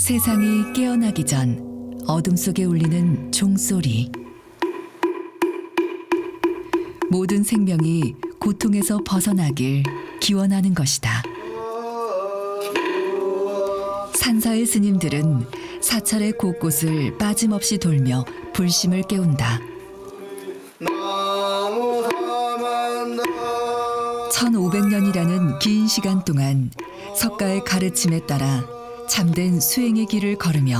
세상이 깨어나기 전 어둠 속에 울리는 종소리. 모든 생명이 고통에서 벗어나길 기원하는 것이다. 산사의 스님들은 사찰의 곳곳을 빠짐없이 돌며 불심을 깨운다. 1500년이라는 긴 시간 동안 석가의 가르침에 따라 참된 수행의 길을 걸으며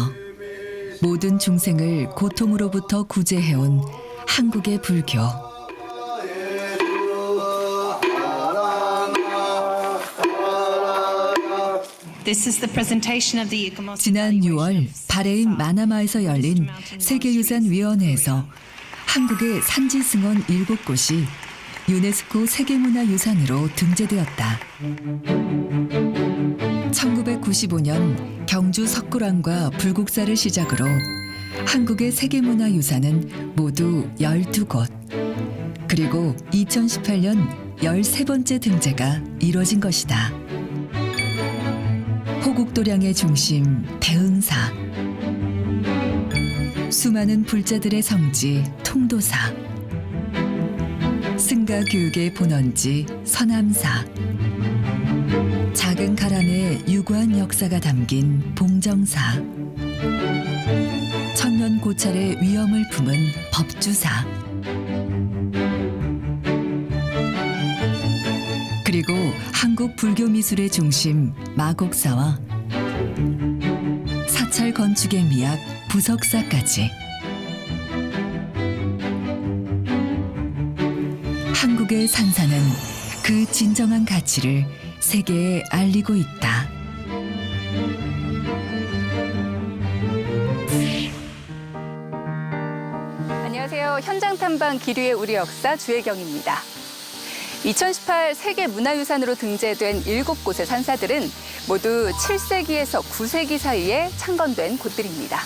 모든 중생을 고통으로부터 구제해온 한국의 불교. 지난 6월 바레인 마나마에서 열린 세계유산위원회에서 한국의 산지승원 7곳이 유네스코 세계문화유산으로 등재되었다. 1995년 경주 석굴암과 불국사를 시작으로 한국의 세계문화유산은 모두 12곳, 그리고 2018년 13번째 등재가 이뤄진 것이다. 호국도량의 중심 대흥사, 수많은 불자들의 성지 통도사, 승가 교육의 본원지 서남사, 작은 가람의 유구한 역사가 담긴 봉정사, 천년 고찰의 위엄을 품은 법주사, 그리고 한국 불교 미술의 중심 마곡사와 사찰 건축의 미학 부석사까지 한국의 산사는 그 진정한 가치를 세계에 알리고 있다. 안녕하세요. 현장 탐방 기류의 우리 역사 주혜경입니다. 2018 세계문화유산으로 등재된 7곳의 산사들은 모두 7세기에서 9세기 사이에 창건된 곳들입니다.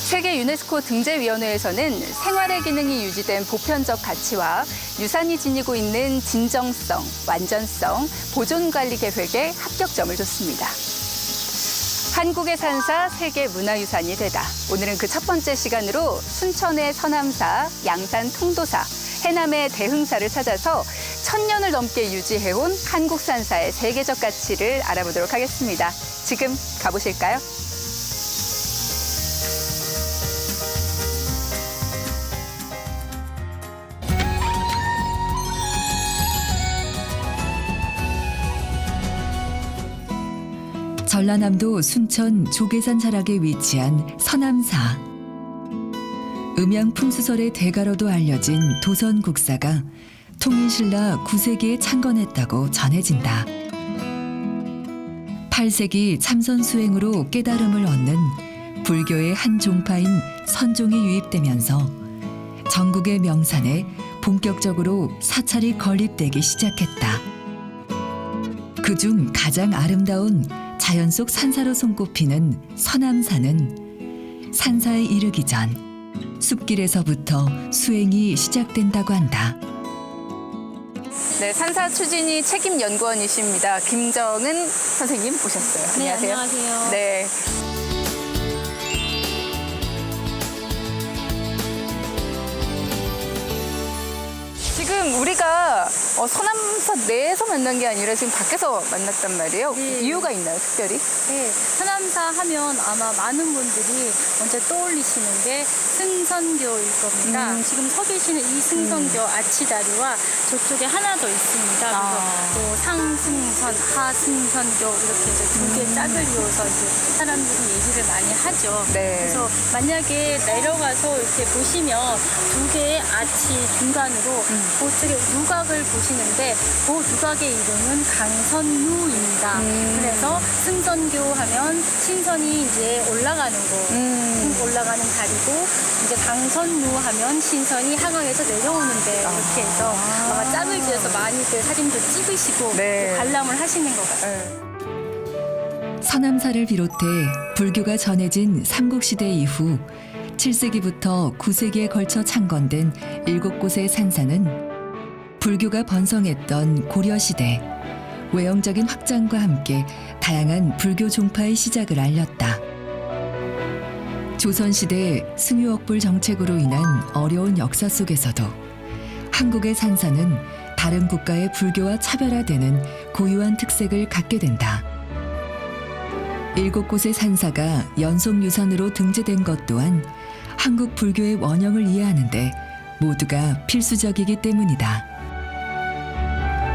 세계 유네스코 등재위원회에서는 생활의 기능이 유지된 보편적 가치와 유산이 지니고 있는 진정성, 완전성, 보존관리 계획에 합격점을 줬습니다. 한국의 산사 세계문화유산이 되다. 오늘은 그 첫 번째 시간으로 순천의 서남사, 양산 통도사, 해남의 대흥사를 찾아서 1000년을 넘게 유지해온 한국 산사의 세계적 가치를 알아보도록 하겠습니다. 지금 가보실까요? 전라남도 순천 조계산 자락에 위치한 서남사. 음양풍수설의 대가로도 알려진 도선국사가 통인신라 9세기에 창건했다고 전해진다. 8세기 참선수행으로 깨달음을 얻는 불교의 한 종파인 선종이 유입되면서 전국의 명산에 본격적으로 사찰이 건립되기 시작했다. 그중 가장 아름다운 자연 속 산사로 손꼽히는 서남사는 산사에 이르기 전 숲길에서부터 수행이 시작된다고 한다. 네, 산사 추진위 책임연구원이십니다. 김정은 선생님 오셨어요. 네, 안녕하세요. 안녕하세요. 네. 지금 우리가 서남사 내에서 만난 게 아니라 지금 밖에서 만났단 말이에요. 네. 이유가 있나요, 특별히? 네, 서남사 하면 아마 많은 분들이 먼저 떠올리시는 게 승선교일 겁니다. 지금 서 계시는 이 승선교 아치다리와 저쪽에 하나 더 있습니다. 그래서 또 상승선, 하승선교 이렇게 해서 두 개 짝을 이어서 이제 사람들이 얘기를 많이 하죠. 네. 그래서 만약에 내려가서 이렇게 보시면 두 개의 아치 중간으로 그쪽에 누각을 보시는데 그 누각의 이름은 강선루입니다. 그래서 승선교 하면 신선이 이제 올라가는 곳, 올라가는 다리고 이제 강선루 하면 신선이 하강에서 내려오는데 이렇게 해서 아마 짝을 지어서 많이들 사진도 찍으시고 네. 관람을 하시는 것 같아요. 네. 서남사를 비롯해 불교가 전해진 삼국시대 이후 7세기부터 9세기에 걸쳐 창건된 7곳의 산사는 불교가 번성했던 고려시대 외형적인 확장과 함께 다양한 불교 종파의 시작을 알렸다. 조선시대 승유억불 정책으로 인한 어려운 역사 속에서도 한국의 산사는 다른 국가의 불교와 차별화되는 고유한 특색을 갖게 된다. 7곳의 산사가 연속유산으로 등재된 것 또한 한국 불교의 원형을 이해하는데 모두가 필수적이기 때문이다.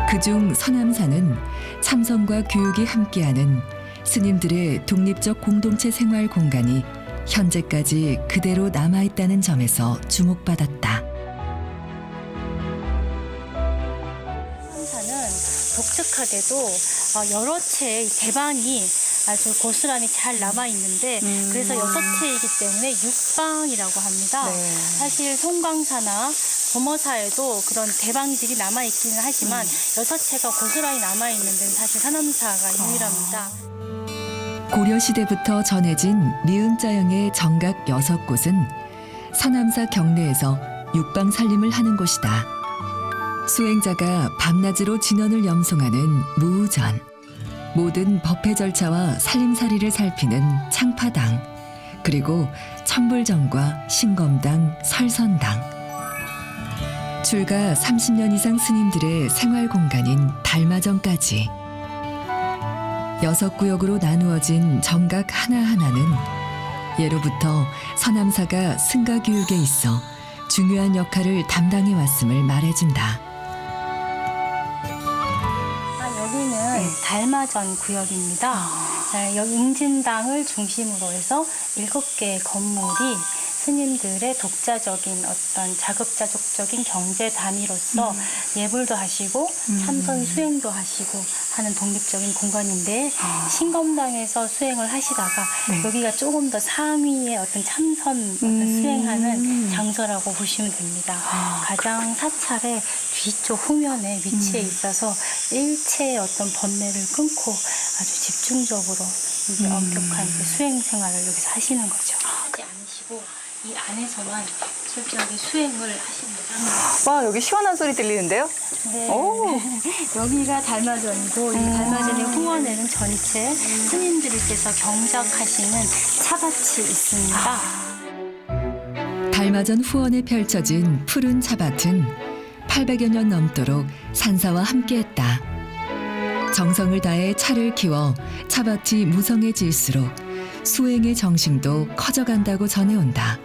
그중 서남사는 참선과 교육이 함께하는 스님들의 독립적 공동체 생활 공간이 현재까지 그대로 남아있다는 점에서 주목받았다. 서남사는 독특하게도 여러 채의 대방이 아주 고스란히 잘 남아 있는데 그래서 6채이기 때문에 육방이라고 합니다. 네. 사실 송광사나 범어사에도 그런 대방들이 남아 있기는 하지만 6채가 고스란히 남아 있는 데는 사실 서남사가 유일합니다. 고려시대부터 전해진 미음자형의 정각 6곳은 서남사 경내에서 육방 살림을 하는 곳이다. 수행자가 밤낮으로 진언을 염송하는 무우전, 모든 법회 절차와 살림살이를 살피는 창파당, 그리고 천불정과 신검당, 설선당, 출가 30년 이상 스님들의 생활 공간인 달마정까지 6구역으로 나누어진 정각 하나하나는 예로부터 서남사가 승가교육에 있어 중요한 역할을 담당해 왔음을 말해준다. 여기는 달마전 구역입니다. 여기 응진당을 중심으로 해서 7개의 건물이 스님들의 독자적인 어떤 자급자족적인 경제 단위로서 예불도 하시고 참선 수행도 하시고 하는 독립적인 공간인데 신검당에서 수행을 하시다가 여기가 조금 더 상위의 어떤 참선 어떤 수행하는 장소라고 보시면 됩니다. 가장 사찰의 뒤쪽 후면에 위치해 있어서 일체의 어떤 번뇌를 끊고 아주 집중적으로 이제 엄격한 그 수행 생활을 여기서 하시는 거죠. 하지 않으시고 이 안에서만 철저하게 수행을 하십니다. 와, 여기 시원한 소리 들리는데요? 네. 오. 여기가 달마전이고 이 달마전의 후원에는 전체 스님들께서 경작하시는 차밭이 있습니다. 달마전 후원에 펼쳐진 푸른 차밭은 800여 년 넘도록 산사와 함께했다. 정성을 다해 차를 키워 차밭이 무성해질수록 수행의 정신도 커져간다고 전해온다.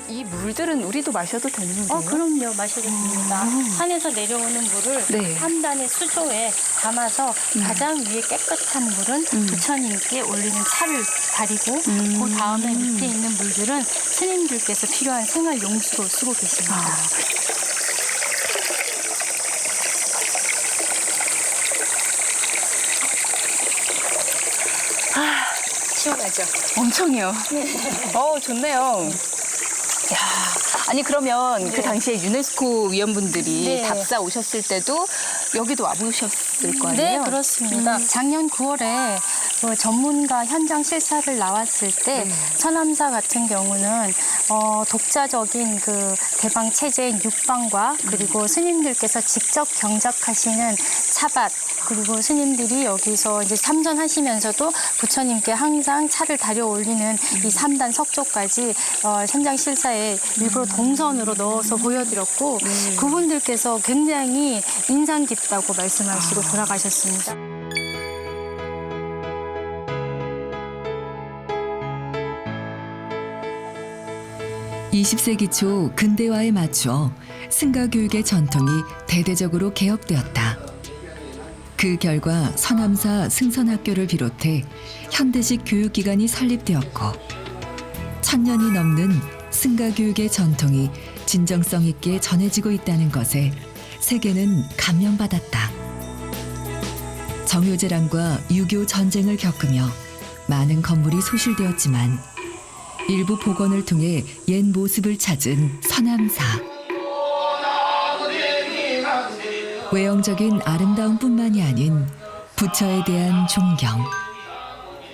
이 물들은 우리도 마셔도 되는 거예요? 그럼요. 마셔도 됩니다. 산에서 내려오는 물을 네. 한 단의 수조에 담아서 가장 위에 깨끗한 물은 부처님께 올리는 차를 다리고 그 다음에 밑에 있는 물들은 스님들께서 필요한 생활 용수로 쓰고 계십니다. 시원하죠? 엄청이요. 좋네요. 야, 아니 그러면 그 당시에 유네스코 위원분들이 네. 답사 오셨을 때도 여기도 와보셨을 거 네, 아니에요? 그렇습니다. 작년 9월에 그 전문가 현장 실사를 나왔을 때 서남사 같은 경우는 독자적인 그 대방 체제인 육방과 그리고 스님들께서 직접 경작하시는 차밭 그리고 스님들이 여기서 이제 참선하시면서도 부처님께 항상 차를 다려 올리는 이 3단 석조까지 현장 실사에 일부러 동선으로 넣어서 보여드렸고 그분들께서 굉장히 인상 깊다고 말씀하시고 돌아가셨습니다. 20세기 초 근대화에 맞추어 승가교육의 전통이 대대적으로 개혁되었다. 그 결과 서남사 승선학교를 비롯해 현대식 교육기관이 설립되었고 1000년이 넘는 승가교육의 전통이 진정성 있게 전해지고 있다는 것에 세계는 감명받았다. 정유재란과 6.25 전쟁을 겪으며 많은 건물이 소실되었지만 일부 복원을 통해 옛 모습을 찾은 서남사. 외형적인 아름다움뿐만이 아닌 부처에 대한 존경,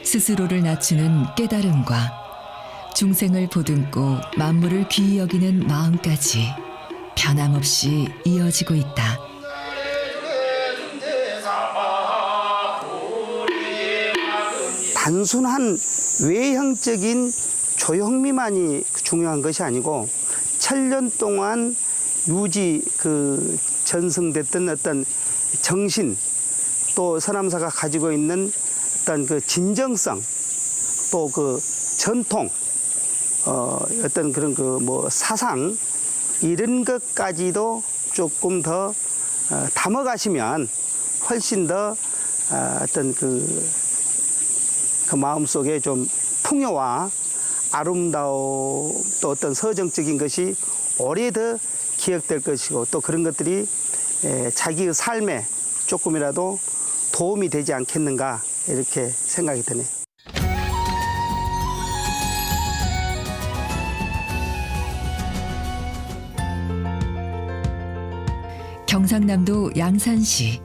스스로를 낮추는 깨달음과 중생을 보듬고 만물을 귀히 여기는 마음까지 변함없이 이어지고 있다. 단순한 외형적인 조형미만이 중요한 것이 아니고 천년 동안 유지 전승됐던 어떤 정신, 또 서남사가 가지고 있는 어떤 그 진정성, 또 그 전통, 어떤 그런 사상, 이런 것까지도 조금 더 담아가시면 훨씬 더 어떤 그 마음속에 좀 풍요와 아름다움, 또 어떤 서정적인 것이 오래 더 기억될 것이고, 또 그런 것들이 자기의 삶에 조금이라도 도움이 되지 않겠는가, 이렇게 생각이 드네요. 경상남도 양산시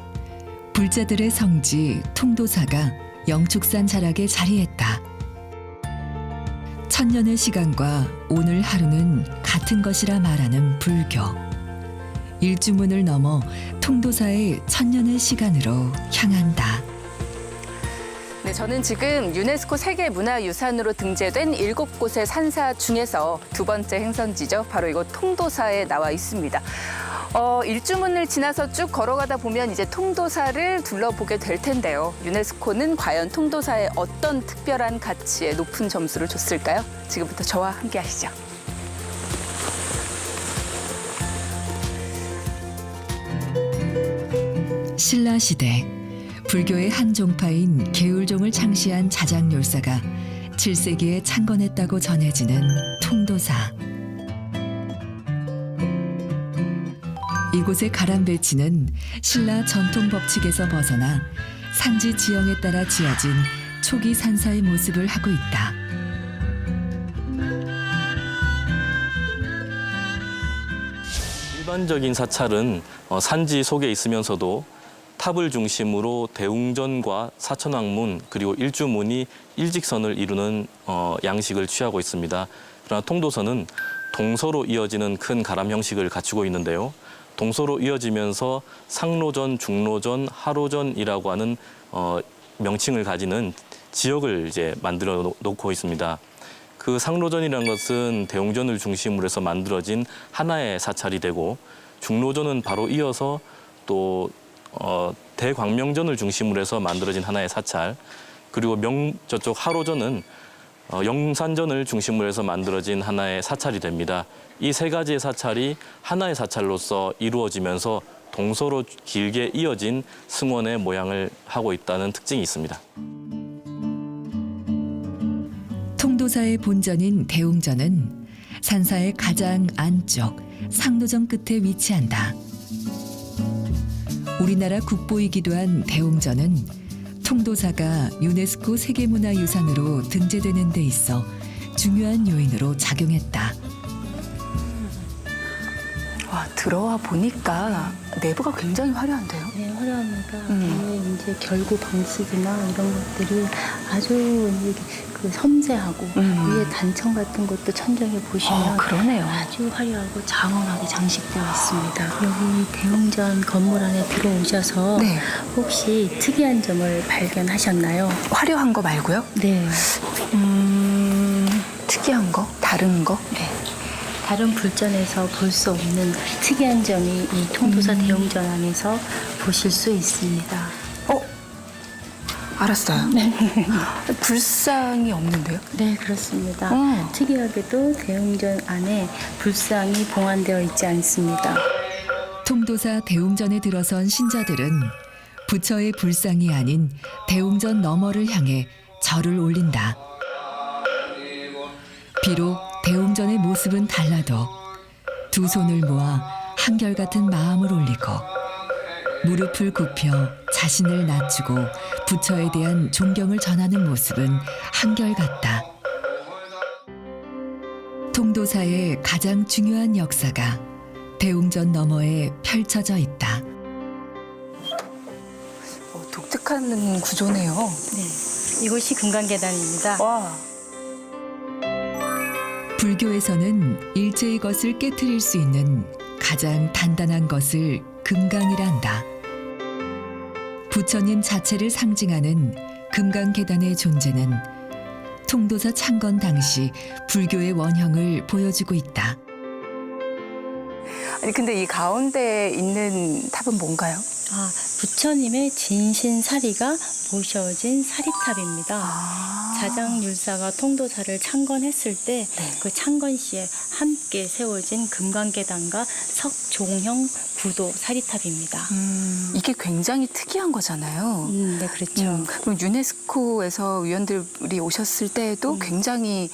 불자들의 성지 통도사가 영축산 자락에 자리했다. 천년의 시간과 오늘 하루는 같은 것이라 말하는 불교. 일주문을 넘어 통도사의 천년의 시간으로 향한다. 네, 저는 지금 유네스코 세계문화유산으로 등재된 7곳의 산사 중에서 두 번째 행선지죠. 바로 이곳 통도사에 나와 있습니다. 일주문을 지나서 쭉 걸어가다 보면 이제 통도사를 둘러보게 될 텐데요. 유네스코는 과연 통도사에 어떤 특별한 가치에 높은 점수를 줬을까요? 지금부터 저와 함께 하시죠. 신라시대 불교의 한 종파인 계율종을 창시한 자장열사가 7세기에 창건했다고 전해지는 통도사. 이곳의 가람배치는 신라 전통 법칙에서 벗어나 산지 지형에 따라 지어진 초기 산사의 모습을 하고 있다. 일반적인 사찰은 산지 속에 있으면서도 탑을 중심으로 대웅전과 사천왕문 그리고 일주문이 일직선을 이루는 양식을 취하고 있습니다. 그러나 통도사는 동서로 이어지는 큰 가람 형식을 갖추고 있는데요. 동서로 이어지면서 상로전, 중로전, 하로전이라고 하는 명칭을 가지는 지역을 이제 만들어 놓고 있습니다. 그 상로전이라는 것은 대웅전을 중심으로 해서 만들어진 하나의 사찰이 되고, 중로전은 바로 이어서 또 대광명전을 중심으로 해서 만들어진 하나의 사찰, 그리고 저쪽 하로전은 영산전을 중심으로 해서 만들어진 하나의 사찰이 됩니다. 이 세 가지의 사찰이 하나의 사찰로서 이루어지면서 동서로 길게 이어진 승원의 모양을 하고 있다는 특징이 있습니다. 통도사의 본전인 대웅전은 산사의 가장 안쪽 상도전 끝에 위치한다. 우리나라 국보이기도 한 대웅전은 통도사가 유네스코 세계문화유산으로 등재되는 데 있어 중요한 요인으로 작용했다. 와, 들어와 보니까 내부가 굉장히 화려한데요. 네, 화려합니다. 이제 결구 방식이나 이런 것들이 아주 그 섬세하고 위에 단청 같은 것도 천장에 보시면 그러네요. 아주 화려하고 장엄하게 장식되어 있습니다. 여기 대웅전 건물 안에 들어오셔서 네. 혹시 특이한 점을 발견하셨나요? 화려한 거 말고요? 네. 특이한 거? 다른 거? 네. 다른 불전에서 볼 수 없는 특이한 점이 이 통도사 대웅전 안에서 보실 수 있습니다. 알았어요. 불상이 없는데요? 네, 그렇습니다. 어. 특이하게도 대웅전 안에 불상이 봉안되어 있지 않습니다. 통도사 대웅전에 들어선 신자들은 부처의 불상이 아닌 대웅전 너머를 향해 절을 올린다. 비록 대웅전의 모습은 달라도 두 손을 모아 한결같은 마음을 올리고 무릎을 굽혀 자신을 낮추고 부처에 대한 존경을 전하는 모습은 한결같다. 통도사의 가장 중요한 역사가 대웅전 너머에 펼쳐져 있다. 독특한 구조네요. 네, 이곳이 금강계단입니다. 와. 불교에서는 일체의 것을 깨트릴 수 있는 가장 단단한 것을 금강이라 한다. 부처님 자체를 상징하는 금강계단의 존재는 통도사 창건 당시 불교의 원형을 보여주고 있다. 아니 근데 이 가운데 있는 탑은 뭔가요? 부처님의 진신사리가 모셔진 사리탑입니다. 자장율사가 통도사를 창건했을 때 그 창건 시에 함께 세워진 금강계단과 석종형 부도 사리탑입니다. 이게 굉장히 특이한 거잖아요. 네, 그렇죠. 그럼 유네스코에서 위원들이 오셨을 때에도 굉장히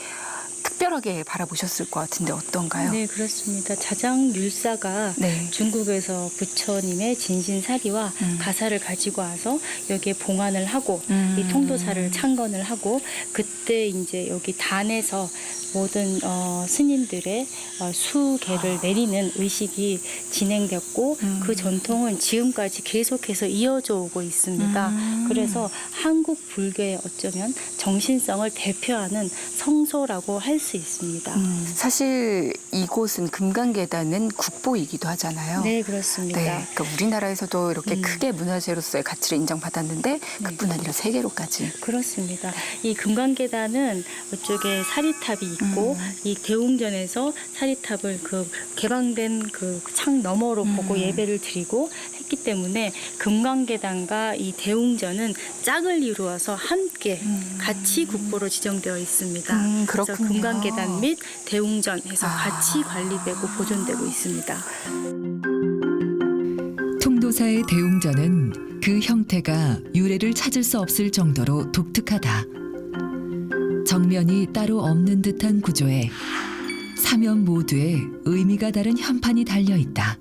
특별하게 바라보셨을 것 같은데 어떤가요? 네, 그렇습니다. 자장율사가 네. 중국에서 부처님의 진신사리와 가사를 가지고 와서 여기에 봉안을 하고 이 통도사를 창건을 하고 그때 이제 여기 단에서 모든 스님들의 수계를 내리는 의식이 진행됐고 그 전통은 지금까지 계속해서 이어져 오고 있습니다. 그래서 한국 불교의 어쩌면 정신성을 대표하는 성소라고 할 수 있습니다. 사실 이곳은 금강계단은 국보이기도 하잖아요. 네, 그렇습니다. 네, 그러니까 우리나라에서도 이렇게 크게 문화재로서의 가치를 인정받았는데 그뿐 아니라 세계로까지. 그렇습니다. 이 금강계단은 이쪽에 사리탑이 있고 이 대웅전에서 사리탑을 그 개방된 그 창 너머로 보고 예배를 드리고 했기 때문에 금강계단과 이 대웅전은 짝을 이루어서 함께 같이 국보로 지정되어 있습니다. 그래서 그렇군요. 금강계단 및 대웅전 해서 같이 관리되고 보존되고 있습니다. 통도사의 대웅전은 그 형태가 유래를 찾을 수 없을 정도로 독특하다. 정면이 따로 없는 듯한 구조에 사면 모두에 의미가 다른 현판이 달려 있다.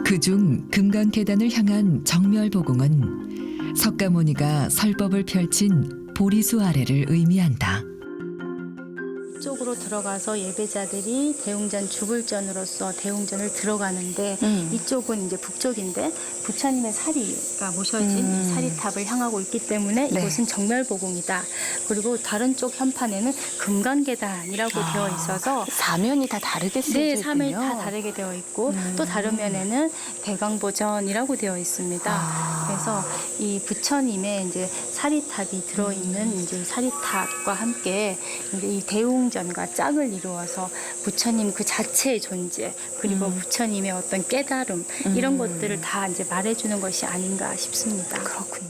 그중 금강계단을 향한 정멸보공은 석가모니가 설법을 펼친 보리수 아래를 의미한다. 쪽으로 들어가서 예배자들이 대웅전 주불전으로서 대웅전을 들어가는데 이쪽은 이제 북쪽인데 부처님의 사리가 모셔진 이 사리탑을 향하고 있기 때문에 네. 이곳은 정멸보공이다. 그리고 다른 쪽 현판에는 금강계단이라고 되어 있어서 사면이 다 다르게 쓰여져 네, 있군요. 3일 다 다르게 되어 있고 또 다른 면에는 대강보전이라고 되어 있습니다. 그래서 이 부처님의 이제 사리탑이 들어있는 이제 사리탑과 함께 이제 이 대웅전과 짝을 이루어서 부처님 그 자체의 존재 그리고 부처님의 어떤 깨달음 이런 것들을 다 이제 말해주는 것이 아닌가 싶습니다. 그렇군요.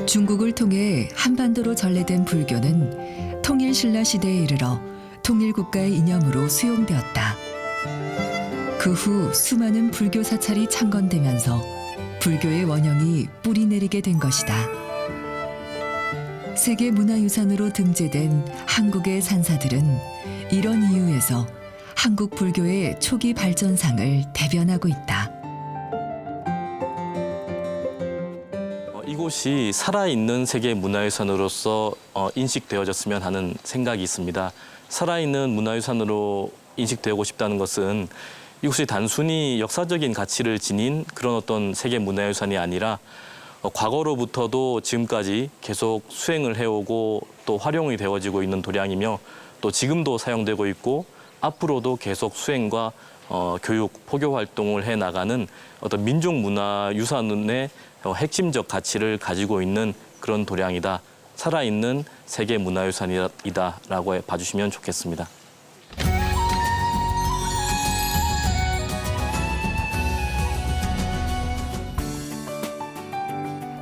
중국을 통해 한반도로 전래된 불교는 통일신라 시대에 이르러 통일국가의 이념으로 수용되었다. 그 후 수많은 불교 사찰이 창건되면서 불교의 원형이 뿌리내리게 된 것이다. 세계문화유산으로 등재된 한국의 산사들은 이런 이유에서 한국 불교의 초기 발전상을 대변하고 있다. 이곳이 살아있는 세계 문화유산으로서 인식되어졌으면 하는 생각이 있습니다. 살아있는 문화유산으로 인식되고 싶다는 것은 이곳이 단순히 역사적인 가치를 지닌 그런 어떤 세계 문화유산이 아니라 과거로부터도 지금까지 계속 수행을 해오고 또 활용이 되어지고 있는 도량이며 또 지금도 사용되고 있고 앞으로도 계속 수행과 교육, 포교 활동을 해나가는 어떤 민족 문화 유산의 핵심적 가치를 가지고 있는 그런 도량이다. 살아있는 세계 문화유산이다라고 봐주시면 좋겠습니다.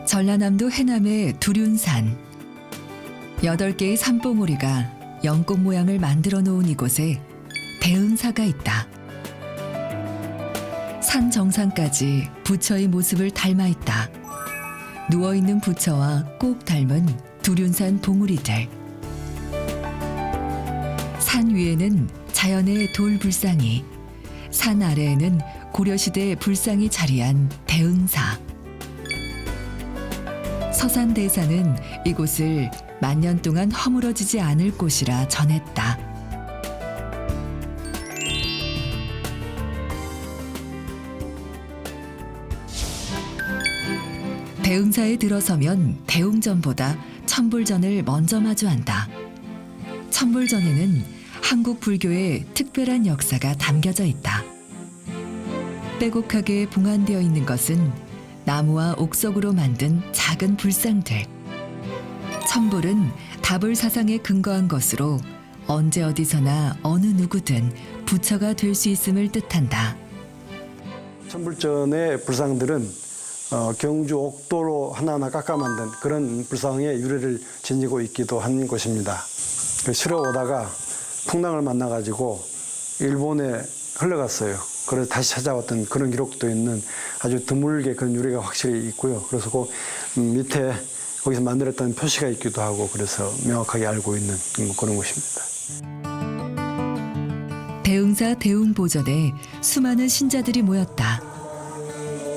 전라남도 해남의 두륜산. 8개의 산봉우리가 연꽃 모양을 만들어 놓은 이곳에 대흥사가 있다. 산 정상까지 부처의 모습을 닮아 있다. 누워있는 부처와 꼭 닮은 두륜산 봉우리들. 산 위에는 자연의 돌불상이, 산 아래에는 고려시대 불상이 자리한 대흥사. 서산대사는 이곳을 만년 동안 허물어지지 않을 곳이라 전했다. 대흥사에 들어서면 대웅전보다 천불전을 먼저 마주한다. 천불전에는 한국 불교의 특별한 역사가 담겨져 있다. 빼곡하게 봉안되어 있는 것은 나무와 옥석으로 만든 작은 불상들. 천불은 다불 사상에 근거한 것으로 언제 어디서나 어느 누구든 부처가 될 수 있음을 뜻한다. 천불전의 불상들은 경주 옥도로 하나하나 깎아 만든 그런 불상의 유래를 지니고 있기도 한 곳입니다. 쉬러 오다가 풍랑을 만나가지고 일본에 흘러갔어요. 그래서 다시 찾아왔던 그런 기록도 있는 아주 드물게 그런 유래가 확실히 있고요. 그래서 그 밑에 거기서 만들었다는 표시가 있기도 하고 그래서 명확하게 알고 있는 그런 곳입니다. 대흥사 대웅보전에 수많은 신자들이 모였다.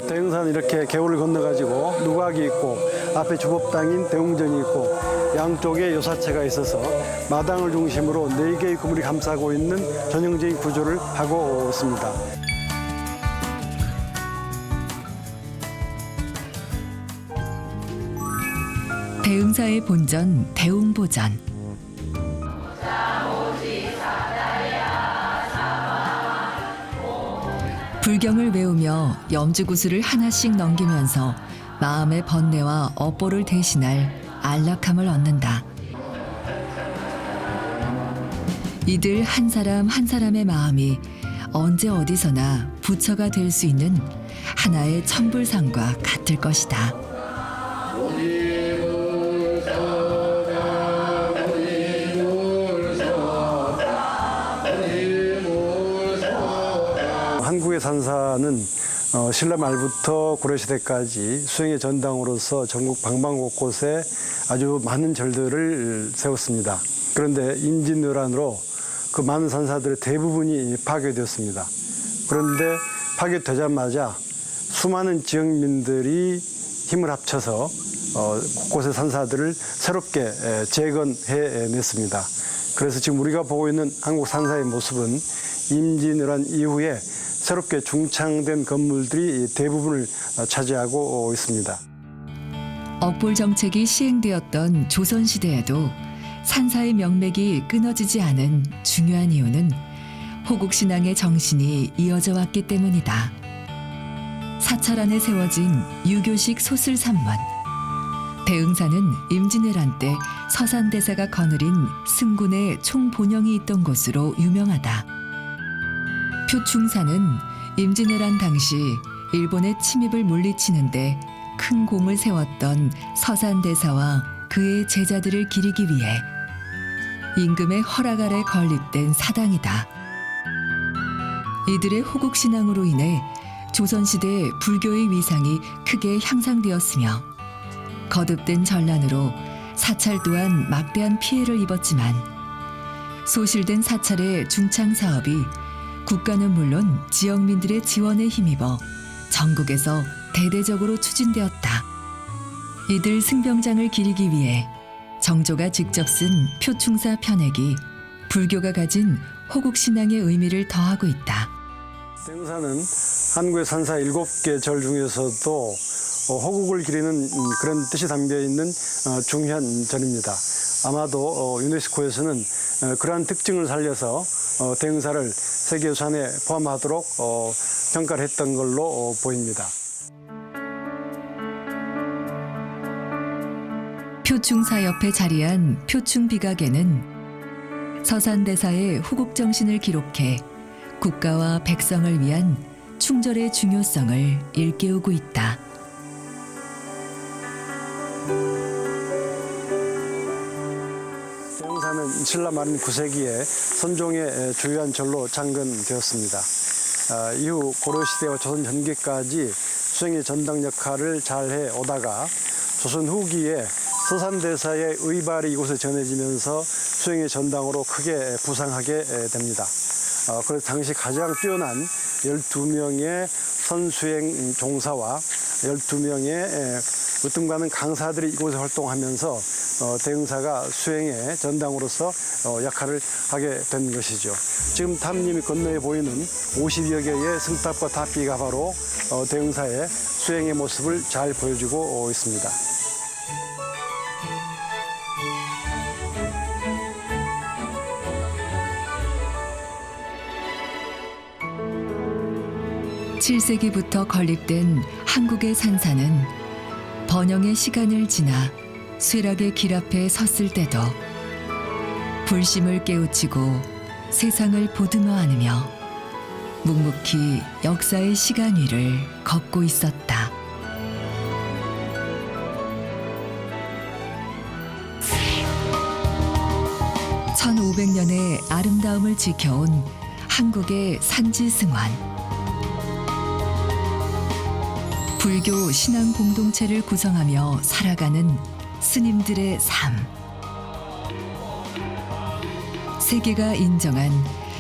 대흥산 이렇게 개울을 건너가지고 누각이 있고 앞에 주법당인 대웅전이 있고 양쪽에 요사체가 있어서 마당을 중심으로 4개의 그물이 감싸고 있는 전형적인 구조를 하고 있습니다. 대흥사의 본전 대웅보전. 불경을 외우며 염주구슬을 하나씩 넘기면서 마음의 번뇌와 업보를 대신할 안락함을 얻는다. 이들 한 사람 한 사람의 마음이 언제 어디서나 부처가 될 수 있는 하나의 천불상과 같을 것이다. 한국의 산사는 신라 말부터 고려시대까지 수행의 전당으로서 전국 방방곳곳에 아주 많은 절들을 세웠습니다. 그런데 임진왜란으로 그 많은 산사들의 대부분이 파괴되었습니다. 그런데 파괴되자마자 수많은 지역민들이 힘을 합쳐서 곳곳의 산사들을 새롭게 재건해냈습니다. 그래서 지금 우리가 보고 있는 한국 산사의 모습은 임진왜란 이후에 새롭게 중창된 건물들이 대부분을 차지하고 있습니다. 억불 정책이 시행되었던 조선시대에도 산사의 명맥이 끊어지지 않은 중요한 이유는 호국신앙의 정신이 이어져 왔기 때문이다. 사찰 안에 세워진 유교식 소슬산문. 대흥사는 임진왜란 때 서산대사가 거느린 승군의 총본영이 있던 곳으로 유명하다. 표충사는 임진왜란 당시 일본의 침입을 물리치는데 큰 공을 세웠던 서산대사와 그의 제자들을 기리기 위해 임금의 허락 아래 건립된 사당이다. 이들의 호국신앙으로 인해 조선시대 불교의 위상이 크게 향상되었으며 거듭된 전란으로 사찰 또한 막대한 피해를 입었지만 소실된 사찰의 중창 사업이 국가는 물론 지역민들의 지원에 힘입어 전국에서 대대적으로 추진되었다. 이들 승병장을 기리기 위해 정조가 직접 쓴 표충사 편액이 불교가 가진 호국신앙의 의미를 더하고 있다. 대흥사는 한국의 산사 7개 절 중에서도 호국을 기리는 그런 뜻이 담겨있는 중요한 절입니다. 아마도 유네스코에서는 그러한 특징을 살려서 대흥사를 세계유산에 포함하도록 평가를 했던 걸로 보입니다. 표충사 옆에 자리한 표충비각에는 서산대사의 호국정신을 기록해 국가와 백성을 위한 충절의 중요성을 일깨우고 있다. 대흥사는 신라 말인 9세기에 선종의 주요한 절로 창건되었습니다. 이후 고려시대와 조선 전기까지 수행의 전당 역할을 잘해 오다가 조선 후기에 서산대사의 의발이 이곳에 전해지면서 수행의 전당으로 크게 부상하게 됩니다. 그래서 당시 가장 뛰어난 12명의 선수행 종사와 12명의 으뜸가는 강사들이 이곳에 활동하면서 대흥사가 수행의 전당으로서 역할을 하게 된 것이죠. 지금 탑님이 건너에 보이는 50여 개의 승탑과 탑비가 바로 대흥사의 수행의 모습을 잘 보여주고 있습니다. (7세기부터) 건립된 한국의 산사는 번영의 시간을 지나 쇠락의 길 앞에 섰을 때도 불심을 깨우치고 세상을 보듬어 안으며 묵묵히 역사의 시간 위를 걷고 있었다. (1500년의) 아름다움을 지켜온 한국의 산지승환. 불교 신앙 공동체를 구성하며 살아가는 스님들의 삶. 세계가 인정한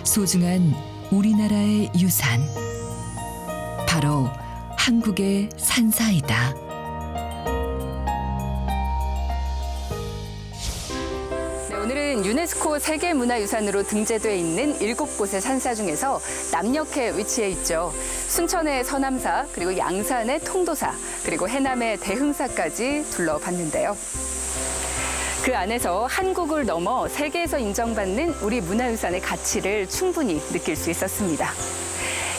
소중한 우리나라의 유산. 바로 한국의 산사이다. 네, 오늘은 유네스코 세계문화유산으로 등재돼 있는 7곳의 산사 중에서 남녘에 위치해 있죠. 순천의 서남사, 그리고 양산의 통도사, 그리고 해남의 대흥사까지 둘러봤는데요. 그 안에서 한국을 넘어 세계에서 인정받는 우리 문화유산의 가치를 충분히 느낄 수 있었습니다.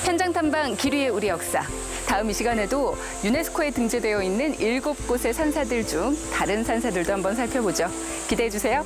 현장 탐방 기류의 우리 역사. 다음 이 시간에도 유네스코에 등재되어 있는 7곳의 산사들 중 다른 산사들도 한번 살펴보죠. 기대해 주세요.